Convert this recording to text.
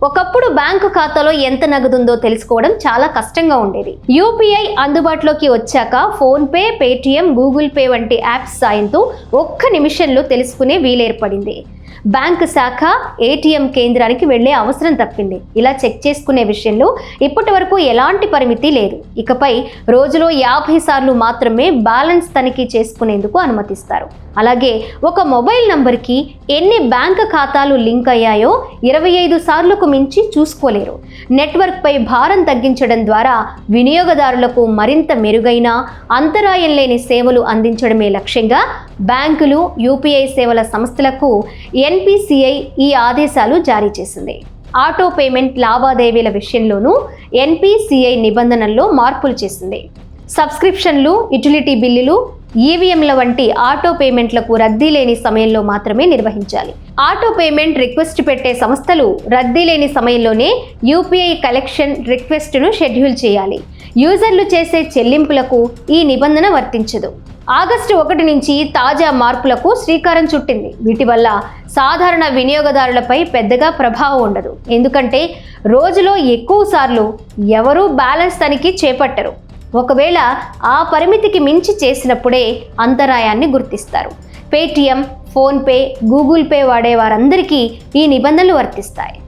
ఒకప్పుడు బ్యాంకు ఖాతాలో ఎంత నగదుందో తెలుసుకోవడం చాలా కష్టంగా ఉండేది. యూపీఐ అందుబాటులోకి వచ్చాక ఫోన్పే, పేటిఎం, గూగుల్ పే వంటి యాప్స్ సాయంతో ఒక్క నిమిషంలో తెలుసుకునే వీలేర్పడింది. బ్యాంకు శాఖ, ఏటీఎం కేంద్రానికి వెళ్లే అవసరం తప్పింది. ఇలా చెక్ చేసుకునే విషయంలో ఇప్పటి వరకు ఎలాంటి పరిమితి లేదు. ఇకపై రోజులో 50 సార్లు మాత్రమే బ్యాలెన్స్ తనిఖీ చేసుకునేందుకు అనుమతిస్తారు. అలాగే ఒక మొబైల్ నంబర్కి ఎన్ని బ్యాంకు ఖాతాలు లింక్ అయ్యాయో 25 సార్లకు మించి చూసుకోలేరు. నెట్వర్క్పై భారం తగ్గించడం ద్వారా వినియోగదారులకు మరింత మెరుగైన, అంతరాయం లేని సేవలు అందించడమే లక్ష్యంగా బ్యాంకులు, యూపీఐ సేవల సంస్థలకు ఎన్పీసీఐ ఈ ఆదేశాలు జారీ చేసింది. ఆటో పేమెంట్ లావాదేవీల విషయంలోనూ ఎన్పీసీఐ నిబంధనల్లో మార్పులు చేసింది. సబ్స్క్రిప్షన్లు, యుటిలిటీ బిల్లులు, ఈవీఎంల వంటి ఆటో పేమెంట్లకు రద్దీ లేని సమయంలో మాత్రమే నిర్వహించాలి. ఆటో పేమెంట్ రిక్వెస్ట్ పెట్టే సంస్థలు రద్దీ లేని సమయంలోనే యూపీఐ కలెక్షన్ రిక్వెస్ట్ను షెడ్యూల్ చేయాలి. యూజర్లు చేసే చెల్లింపులకు ఈ నిబంధన వర్తించదు. ఆగస్టు 1 నుంచి తాజా మార్పులకు శ్రీకారం చుట్టింది. వీటి వల్ల సాధారణ వినియోగదారులపై పెద్దగా ప్రభావం ఉండదు. ఎందుకంటే రోజులో ఎక్కువ సార్లు ఎవరూ బ్యాలెన్స్ తనిఖీ చేపట్టరు. ఒకవేళ ఆ పరిమితికి మించి చేసినప్పుడే అంతరాయాన్ని గుర్తిస్తారు. పేటిఎం, ఫోన్పే, గూగుల్ పే వాడే వారందరికీ ఈ నిబంధనలు వర్తిస్తాయి.